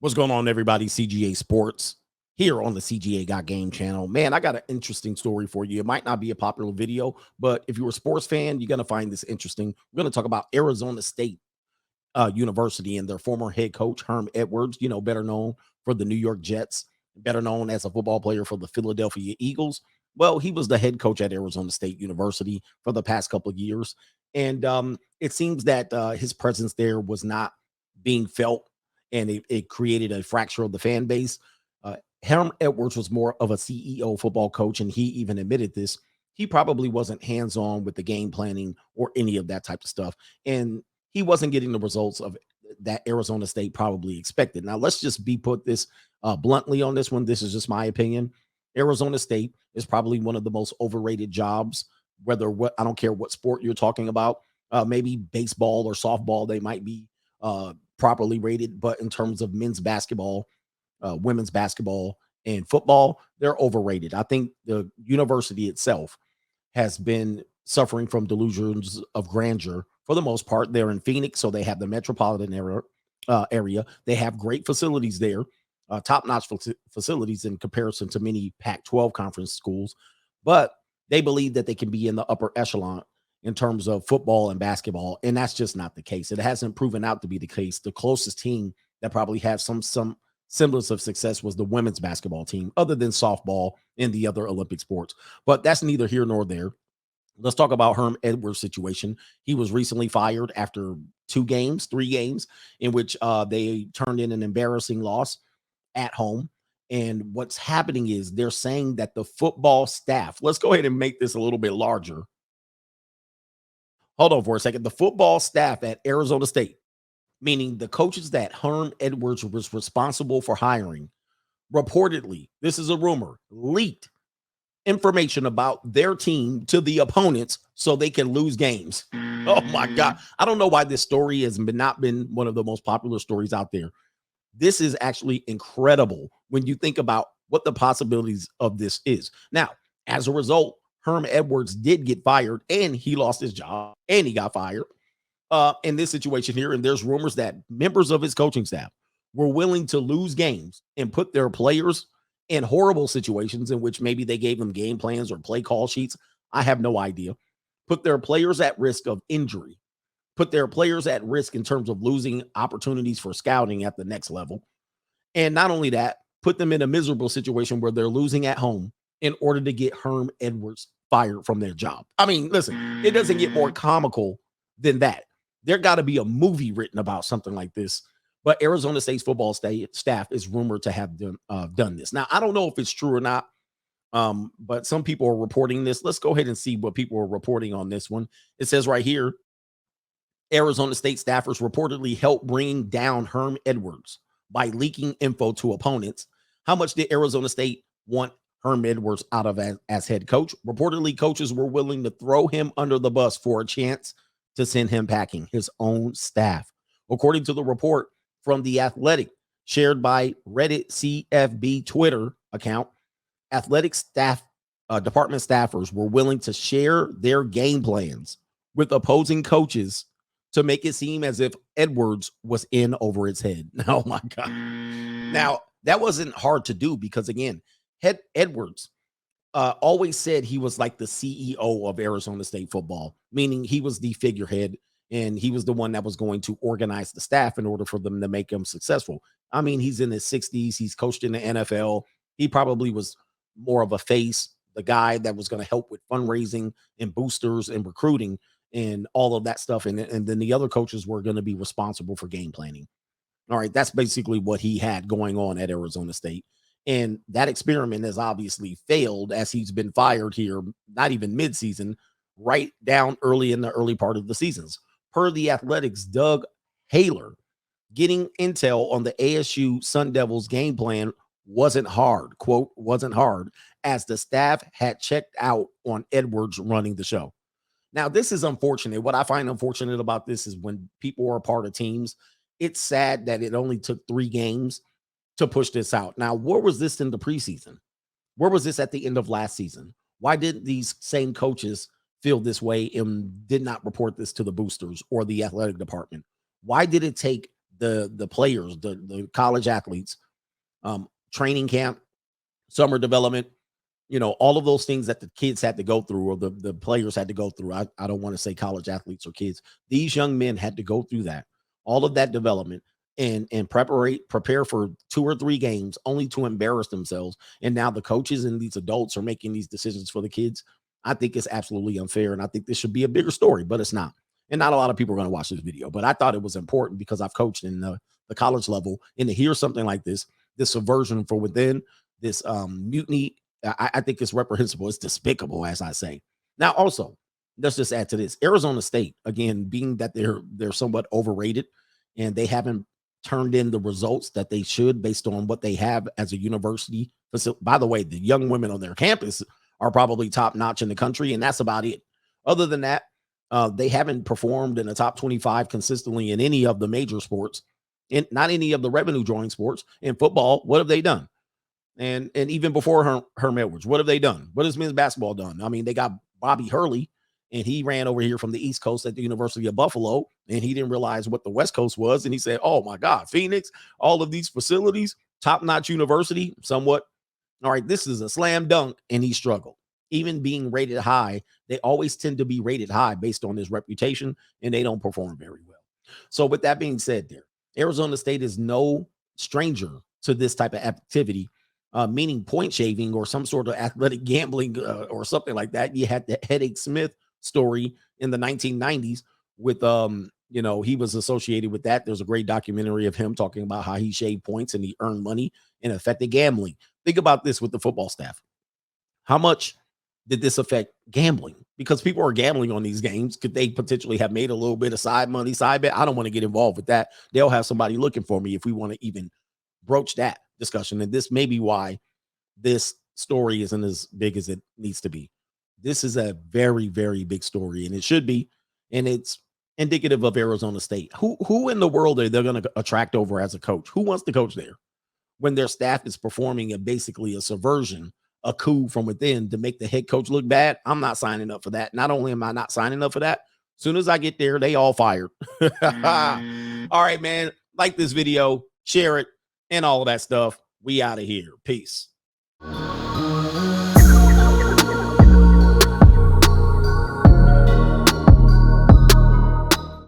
What's going on, everybody? CGA Sports here on the CGA Got Game channel. Man, I got an interesting story for you. It might not be a popular video, but if you're a sports fan, you're going to find this interesting. We're going to talk about Arizona State University and their former head coach, Herm Edwards, better known for the New York Jets, better known as a football player for the Philadelphia Eagles. Well, he was the head coach at Arizona State University for the past couple of years. And it seems that his presence there was not being felt, and it created a fracture of the fan base. Herm Edwards was more of a CEO football coach, and he even admitted this. He probably wasn't hands-on with the game planning or any of that type of stuff. And he wasn't getting the results of that Arizona State probably expected. Now, let's just put this bluntly on this one. This is just my opinion. Arizona State is probably one of the most overrated jobs, I don't care what sport you're talking about. Maybe baseball or softball, they might be properly rated, but in terms of men's basketball, women's basketball, and football, they're overrated. I think the university itself has been suffering from delusions of grandeur for the most part. They're in Phoenix, so they have the metropolitan area. They have great facilities there, top-notch facilities in comparison to many Pac-12 conference schools, but they believe that they can be in the upper echelon in terms of football and basketball, and that's just not the case. It hasn't proven out to be the case. The closest team that probably had some semblance of success was the women's basketball team, other than softball and the other Olympic sports. But that's neither here nor there. Let's talk about Herm Edwards' situation. He was recently fired after 3 games, in which they turned in an embarrassing loss at home. And what's happening is they're saying that the football staff, let's go ahead and make this a little bit larger. Hold on for a second. The football staff at Arizona State, meaning the coaches that Herm Edwards was responsible for hiring, reportedly, this is a rumor, leaked information about their team to the opponents so they can lose games. Oh my God. I don't know why this story has not been one of the most popular stories out there. This is actually incredible when you think about what the possibilities of this is. Now, as a result, Herm Edwards did get fired, and he lost his job, and he got fired in this situation here. And there's rumors that members of his coaching staff were willing to lose games and put their players in horrible situations in which maybe they gave them game plans or play call sheets. I have no idea. Put their players at risk of injury, put their players at risk in terms of losing opportunities for scouting at the next level. And not only that, put them in a miserable situation where they're losing at home in order to get Herm Edwards fired from their job. I mean, listen, it doesn't get more comical than that. There got to be a movie written about something like this. But Arizona State's football staff is rumored to have done this. Now, I don't know if it's true or not, but some people are reporting this. Let's go ahead and see what people are reporting on this one. It says right here, Arizona State staffers reportedly helped bring down Herm Edwards by leaking info to opponents. How much did Arizona State want Herm Edwards out of as head coach? Reportedly, coaches were willing to throw him under the bus for a chance to send him packing, his own staff. According to the report from The Athletic, shared by Reddit CFB Twitter account, athletic staff department staffers were willing to share their game plans with opposing coaches to make it seem as if Edwards was in over his head. Oh my God. Now, that wasn't hard to do because, again, Edwards always said he was like the CEO of Arizona State football, meaning he was the figurehead and he was the one that was going to organize the staff in order for them to make him successful. I mean, he's in his 60s. He's coached in the NFL. He probably was more of a face, the guy that was going to help with fundraising and boosters and recruiting and all of that stuff. And then the other coaches were going to be responsible for game planning. All right, that's basically what he had going on at Arizona State. And that experiment has obviously failed as he's been fired here, not even midseason, right down early in the early part of the seasons. Per The Athletic's Doug Haler, getting intel on the ASU Sun Devils game plan wasn't hard, quote, wasn't hard, as the staff had checked out on Edwards running the show. Now, this is unfortunate. What I find unfortunate about this is when people are a part of teams, it's sad that it only took 3 games to push this out. Now, where was this in the preseason? Where was this at the end of last season? Why didn't these same coaches feel this way and did not report this to the boosters or the athletic department? Why did it take the players, the college athletes, training camp, summer development, all of those things that the kids had to go through, or the players had to go through. I don't want to say college athletes or kids. These young men had to go through that, all of that development, and prepare for 2 or 3 games only to embarrass themselves. And now the coaches and these adults are making these decisions for the kids. I think it's absolutely unfair. And I think this should be a bigger story, but it's not. And not a lot of people are going to watch this video, but I thought it was important because I've coached in the college level, and to hear something like this subversion from within, this mutiny, I think it's reprehensible. It's despicable, as I say. Now, also, let's just add to this. Arizona State, again, being that they're somewhat overrated and they haven't turned in the results that they should based on what they have as a university. By the way, the young women on their campus are probably top notch in the country, and that's about it. Other than that, they haven't performed in the top 25 consistently in any of the major sports, and not any of the revenue drawing sports. In football, what have they done? And even before Herm Edwards, what have they done? What has men's basketball done? I mean, they got Bobby Hurley, and he ran over here from the East Coast at the University of Buffalo, and he didn't realize what the West Coast was. And he said, oh my God, Phoenix, all of these facilities, top-notch university, somewhat. All right, this is a slam dunk, and he struggled. Even being rated high, they always tend to be rated high based on his reputation, and they don't perform very well. So with that being said, Arizona State is no stranger to this type of activity, meaning point shaving or some sort of athletic gambling or something like that. You had the Headache Smith story in the 1990s with, he was associated with that. There's a great documentary of him talking about how he shaved points and he earned money and affected gambling. Think about this with the football staff. How much did this affect gambling? Because people are gambling on these games. Could they potentially have made a little bit of side money, side bet? I don't want to get involved with that. They'll have somebody looking for me if we want to even broach that discussion. And this may be why this story isn't as big as it needs to be. This is a very, very big story, and it should be. And it's indicative of Arizona State. Who in the world are they going to attract over as a coach? Who wants to coach there when their staff is performing basically a subversion, a coup from within to make the head coach look bad? I'm not signing up for that. Not only am I not signing up for that, as soon as I get there, they all fired. All right, man. Like this video, share it, and all of that stuff. We out of here. Peace.